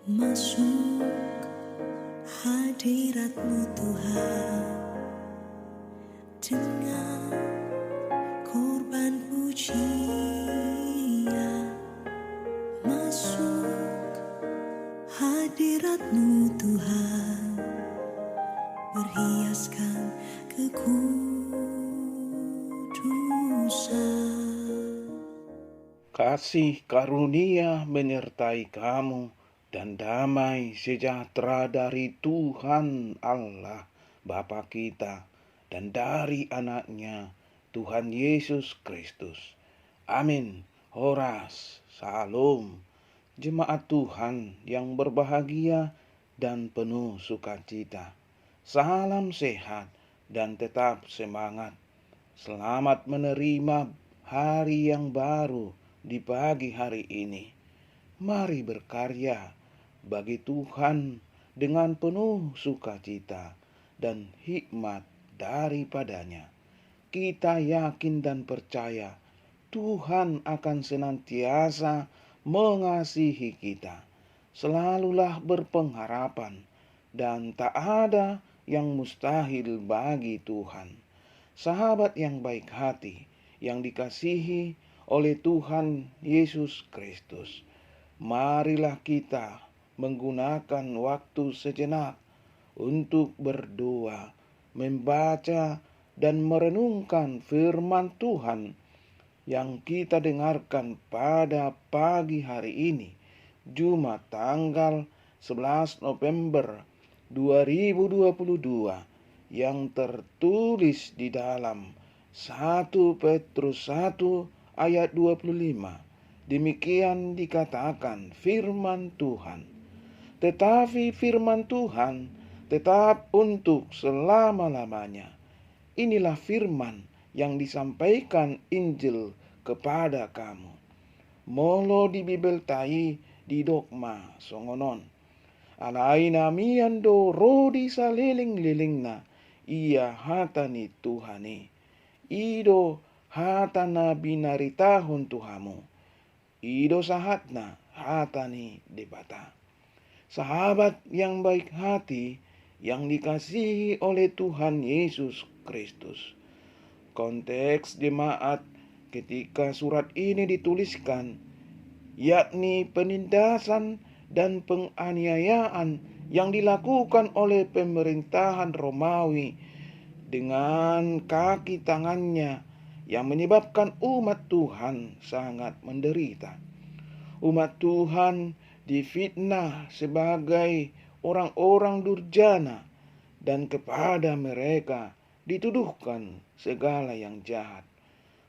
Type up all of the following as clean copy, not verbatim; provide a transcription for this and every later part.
Masuk hadirat-Mu Tuhan dengan korban pujian. Masuk hadirat-Mu Tuhan, berhiaskan kekudusan. Kasih karunia menyertai kamu dan damai sejahtera dari Tuhan Allah Bapa kita dan dari anaknya Tuhan Yesus Kristus. Amin. Horas, Salam. Jemaat Tuhan yang berbahagia dan penuh sukacita. Salam sehat dan tetap semangat. Selamat menerima hari yang baru di pagi hari ini. Mari berkarya bagi Tuhan dengan penuh sukacita dan hikmat daripadanya. Kita yakin dan percaya Tuhan akan senantiasa mengasihi kita. Selalulah berpengharapan dan tak ada yang mustahil bagi Tuhan. Sahabat yang baik hati, yang dikasihi oleh Tuhan Yesus Kristus, marilah kita menggunakan waktu sejenak untuk berdoa, membaca, dan merenungkan firman Tuhan yang kita dengarkan pada pagi hari ini, Jumat tanggal 11 November 2022, yang tertulis di dalam 1 Petrus 1 ayat 25. Demikian dikatakan firman Tuhan. Tetapi firman Tuhan tetap untuk selama-lamanya. Inilah firman yang disampaikan Injil kepada kamu. Molo di Bibel tai di dogma songonon. Alaina miando rodi saliling-lilingna ia hatani Tuhani. Ido hatana binaritahun Tuhamu. Ido sahatna hatani debata. Sahabat yang baik hati yang dikasihi oleh Tuhan Yesus Kristus. Konteks jemaat ketika surat ini dituliskan, yakni penindasan dan penganiayaan yang dilakukan oleh pemerintahan Romawi dengan kaki tangannya yang menyebabkan umat Tuhan sangat menderita. Umat Tuhan difitnah sebagai orang-orang durjana dan kepada mereka dituduhkan segala yang jahat.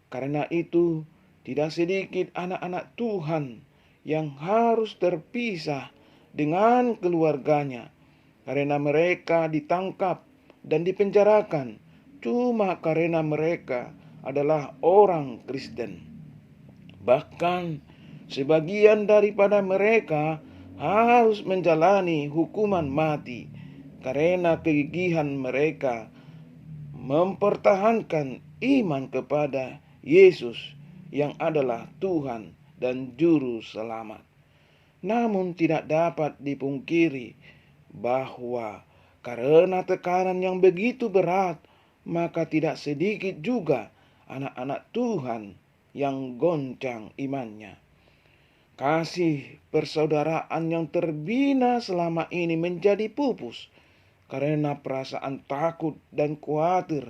Karena itu, tidak sedikit anak-anak Tuhan yang harus terpisah dengan keluarganya karena mereka ditangkap dan dipenjarakan cuma karena mereka adalah orang Kristen. Bahkan sebagian daripada mereka harus menjalani hukuman mati karena kegigihan mereka mempertahankan iman kepada Yesus yang adalah Tuhan dan Juru Selamat. Namun tidak dapat dipungkiri bahwa karena tekanan yang begitu berat, maka tidak sedikit juga anak-anak Tuhan yang goncang imannya. Kasih persaudaraan yang terbina selama ini menjadi pupus karena perasaan takut dan khawatir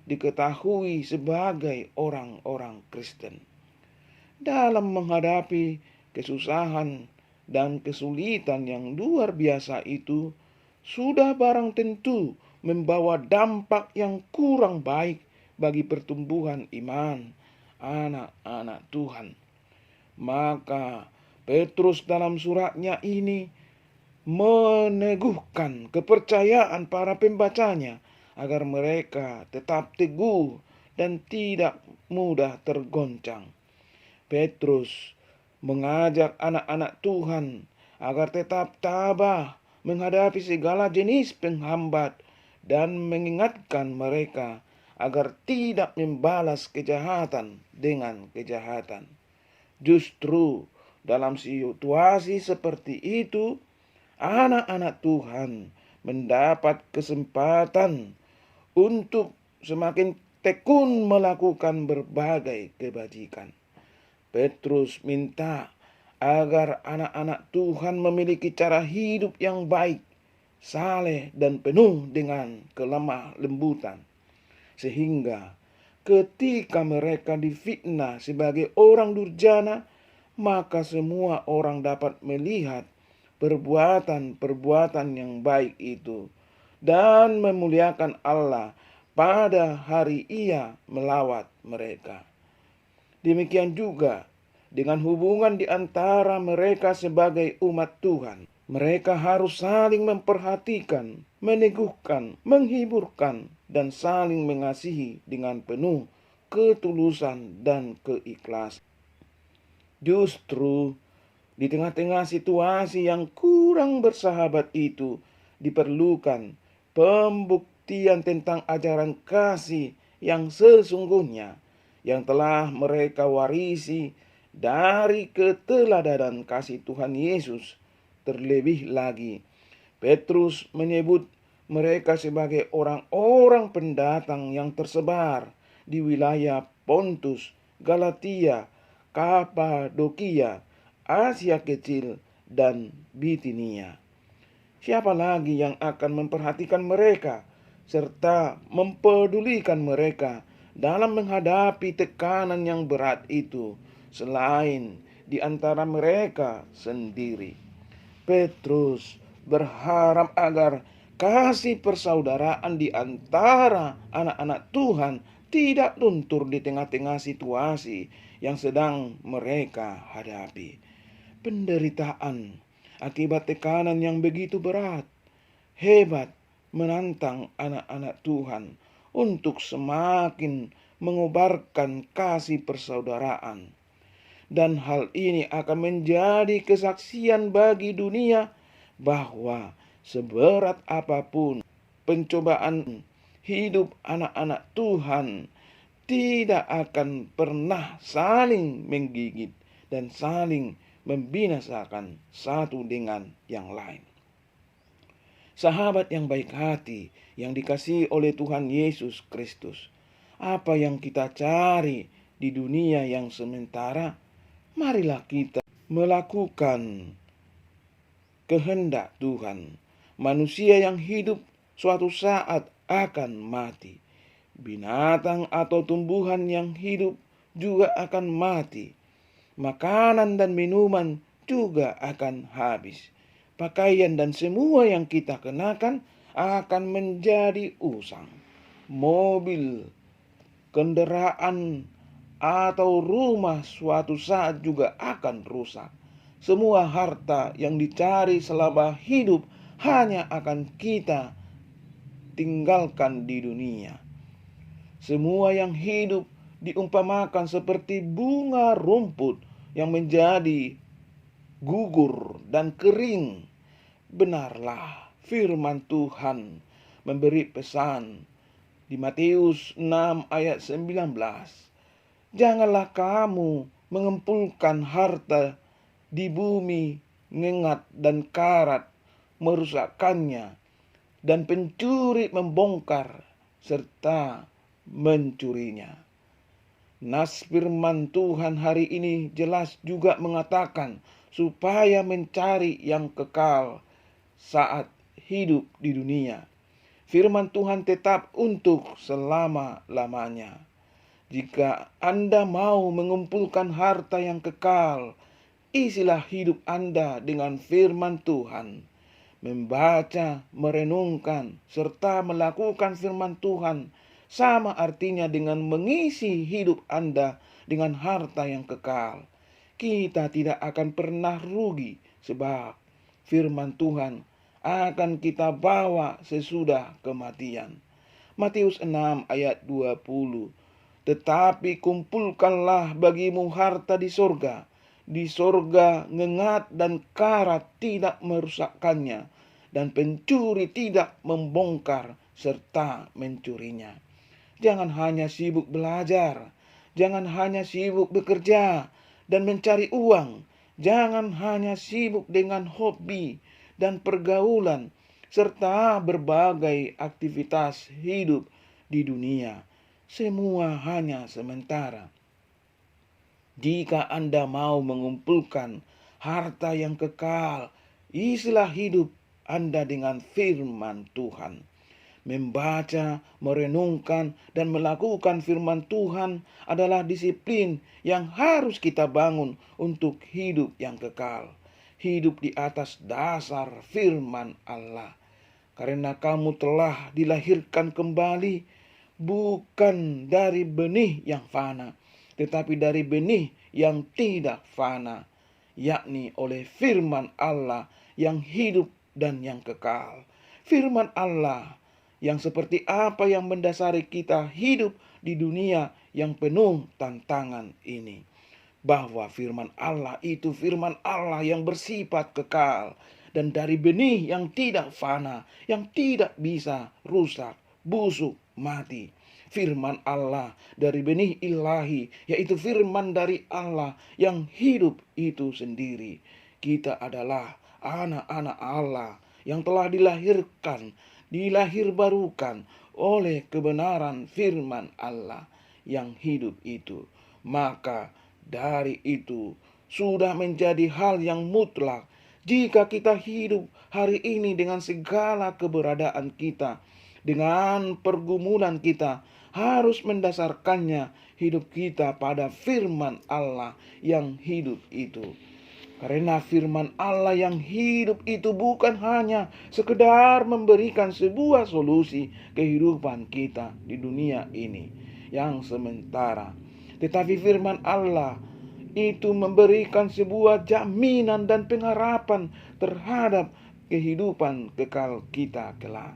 diketahui sebagai orang-orang Kristen. Dalam menghadapi kesusahan dan kesulitan yang luar biasa itu, sudah barang tentu membawa dampak yang kurang baik bagi pertumbuhan iman anak-anak Tuhan. Maka Petrus dalam suratnya ini meneguhkan kepercayaan para pembacanya agar mereka tetap teguh dan tidak mudah tergoncang. Petrus mengajak anak-anak Tuhan agar tetap tabah menghadapi segala jenis penghambat dan mengingatkan mereka agar tidak membalas kejahatan dengan kejahatan. Justru dalam situasi seperti itu, anak-anak Tuhan mendapat kesempatan untuk semakin tekun melakukan berbagai kebajikan. Petrus minta agar anak-anak Tuhan memiliki cara hidup yang baik, saleh dan penuh dengan kelemah lembutan. Sehingga ketika mereka difitnah sebagai orang durjana, maka semua orang dapat melihat perbuatan-perbuatan yang baik itu dan memuliakan Allah pada hari Ia melawat mereka. Demikian juga dengan hubungan di antara mereka sebagai umat Tuhan. Mereka harus saling memperhatikan, meneguhkan, menghiburkan, dan saling mengasihi dengan penuh ketulusan dan keikhlasan. Justru di tengah-tengah situasi yang kurang bersahabat itu diperlukan pembuktian tentang ajaran kasih yang sesungguhnya yang telah mereka warisi dari keteladanan kasih Tuhan Yesus. Terlebih lagi, Petrus menyebut mereka sebagai orang-orang pendatang yang tersebar di wilayah Pontus, Galatia, Kapadokia, Asia Kecil, dan Bitinia. Siapa lagi yang akan memperhatikan mereka serta mempedulikan mereka dalam menghadapi tekanan yang berat itu selain di antara mereka sendiri? Petrus berharap agar kasih persaudaraan di antara anak-anak Tuhan tidak luntur di tengah-tengah situasi yang sedang mereka hadapi. Penderitaan akibat tekanan yang begitu berat, hebat menantang anak-anak Tuhan untuk semakin mengobarkan kasih persaudaraan. Dan hal ini akan menjadi kesaksian bagi dunia bahwa seberat apapun pencobaan hidup anak-anak Tuhan tidak akan pernah saling menggigit dan saling membinasakan satu dengan yang lain. Sahabat yang baik hati yang dikasihi oleh Tuhan Yesus Kristus, apa yang kita cari di dunia yang sementara? Marilah kita melakukan kehendak Tuhan. Manusia yang hidup suatu saat akan mati. Binatang atau tumbuhan yang hidup juga akan mati. Makanan dan minuman juga akan habis. Pakaian dan semua yang kita kenakan akan menjadi usang. Mobil, kendaraan, atau rumah suatu saat juga akan rusak. Semua harta yang dicari selama hidup hanya akan kita tinggalkan di dunia. Semua yang hidup diumpamakan seperti bunga rumput yang menjadi gugur dan kering. Benarlah firman Tuhan memberi pesan di Matius 6 ayat 19. Janganlah kamu mengumpulkan harta di bumi, ngengat dan karat merusakkannya, dan pencuri membongkar serta mencurinya. Nas firman Tuhan hari ini jelas juga mengatakan supaya mencari yang kekal saat hidup di dunia. Firman Tuhan tetap untuk selama-lamanya. Jika Anda mau mengumpulkan harta yang kekal, isilah hidup Anda dengan firman Tuhan. Membaca, merenungkan, serta melakukan firman Tuhan sama artinya dengan mengisi hidup Anda dengan harta yang kekal. Kita tidak akan pernah rugi sebab firman Tuhan akan kita bawa sesudah kematian. Matius 6 ayat 20. Tetapi kumpulkanlah bagimu harta di sorga. Di sorga ngengat dan karat tidak merusakkannya, dan pencuri tidak membongkar serta mencurinya. Jangan hanya sibuk belajar, jangan hanya sibuk bekerja dan mencari uang, jangan hanya sibuk dengan hobi dan pergaulan, serta berbagai aktivitas hidup di dunia. Semua hanya sementara. Jika Anda mau mengumpulkan harta yang kekal, isilah hidup Anda dengan firman Tuhan. Membaca, merenungkan, dan melakukan firman Tuhan adalah disiplin yang harus kita bangun untuk hidup yang kekal. Hidup di atas dasar firman Allah. Karena kamu telah dilahirkan kembali bukan dari benih yang fana, tetapi dari benih yang tidak fana, yakni oleh firman Allah yang hidup dan yang kekal. Firman Allah yang seperti apa yang mendasari kita hidup di dunia yang penuh tantangan ini. Bahwa firman Allah itu firman Allah yang bersifat kekal dan dari benih yang tidak fana, yang tidak bisa rusak, busuk, mati. Firman Allah dari benih ilahi, yaitu firman dari Allah yang hidup itu sendiri. Kita adalah anak-anak Allah yang telah dilahirbarukan oleh kebenaran firman Allah yang hidup itu. Maka dari itu sudah menjadi hal yang mutlak jika kita hidup hari ini dengan segala keberadaan kita, dengan pergumulan kita, harus mendasarkannya hidup kita pada firman Allah yang hidup itu. Karena firman Allah yang hidup itu bukan hanya sekedar memberikan sebuah solusi kehidupan kita di dunia ini yang sementara, tetapi firman Allah itu memberikan sebuah jaminan dan pengharapan terhadap kehidupan kekal kita kelak.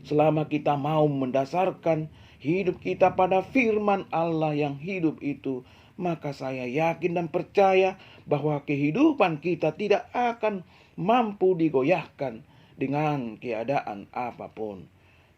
Selama kita mau mendasarkan hidup kita pada firman Allah yang hidup itu, maka saya yakin dan percaya bahwa kehidupan kita tidak akan mampu digoyahkan dengan keadaan apapun.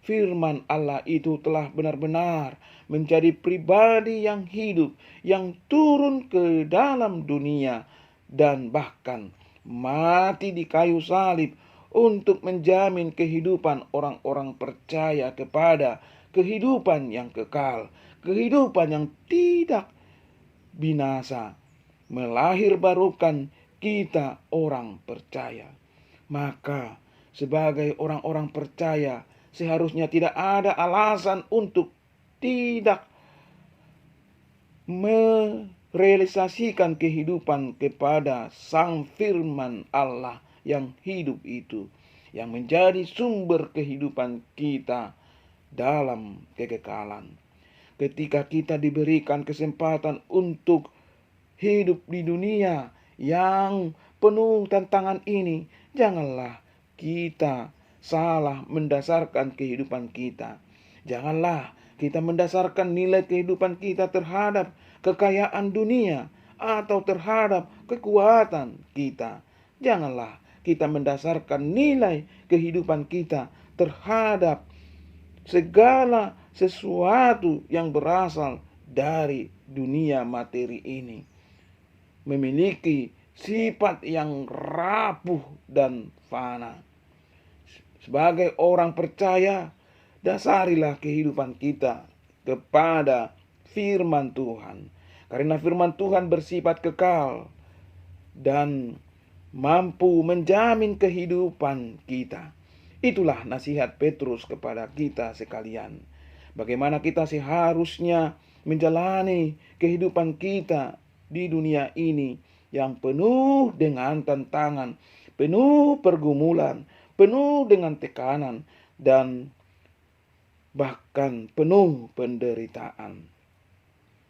Firman Allah itu telah benar-benar menjadi pribadi yang hidup, yang turun ke dalam dunia, dan bahkan mati di kayu salib untuk menjamin kehidupan orang-orang percaya kepada kehidupan yang kekal, kehidupan yang tidak binasa, melahirbarukan kita orang percaya. Maka sebagai orang-orang percaya seharusnya tidak ada alasan untuk tidak merealisasikan kehidupan kepada sang firman Allah yang hidup itu, yang menjadi sumber kehidupan kita dalam kekekalan. Ketika kita diberikan kesempatan untuk hidup di dunia yang penuh tantangan ini, janganlah kita salah mendasarkan kehidupan kita. Janganlah kita mendasarkan nilai kehidupan kita terhadap kekayaan dunia atau terhadap kekuatan kita. Janganlah kita mendasarkan nilai kehidupan kita terhadap segala sesuatu yang berasal dari dunia materi ini, memiliki sifat yang rapuh dan fana. Sebagai orang percaya, dasarilah kehidupan kita kepada firman Tuhan. Karena firman Tuhan bersifat kekal dan mampu menjamin kehidupan kita. Itulah nasihat Petrus kepada kita sekalian. Bagaimana kita seharusnya menjalani kehidupan kita di dunia ini yang penuh dengan tantangan, penuh pergumulan, penuh dengan tekanan, dan bahkan penuh penderitaan.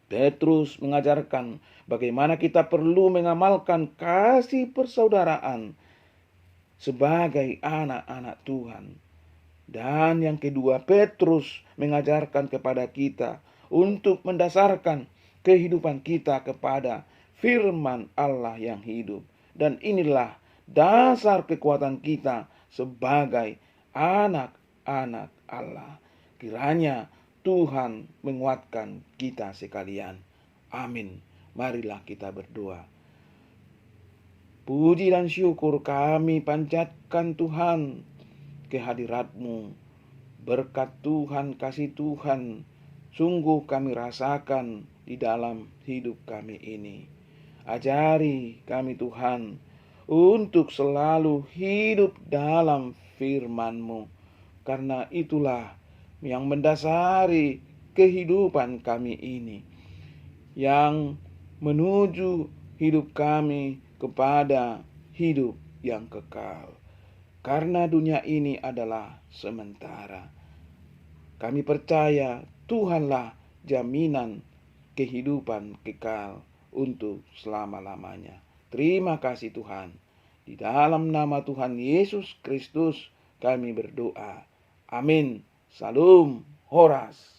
Petrus mengajarkan bagaimana kita perlu mengamalkan kasih persaudaraan sebagai anak-anak Tuhan. Dan yang kedua, Petrus mengajarkan kepada kita untuk mendasarkan kehidupan kita kepada firman Allah yang hidup. Dan inilah dasar kekuatan kita sebagai anak-anak Allah. Kiranya Tuhan menguatkan kita sekalian. Amin. Marilah kita berdoa. Puji dan syukur kami panjatkan Tuhan kehadirat-Mu. Berkat Tuhan, kasih Tuhan, sungguh kami rasakan di dalam hidup kami ini. Ajari kami Tuhan untuk selalu hidup dalam firman-Mu, karena itulah yang mendasari kehidupan kami ini, yang menuju hidup kami kepada hidup yang kekal. Karena dunia ini adalah sementara. Kami percaya Tuhanlah jaminan kehidupan kekal untuk selama-lamanya. Terima kasih Tuhan. Di dalam nama Tuhan Yesus Kristus kami berdoa. Amin. Salam Horas.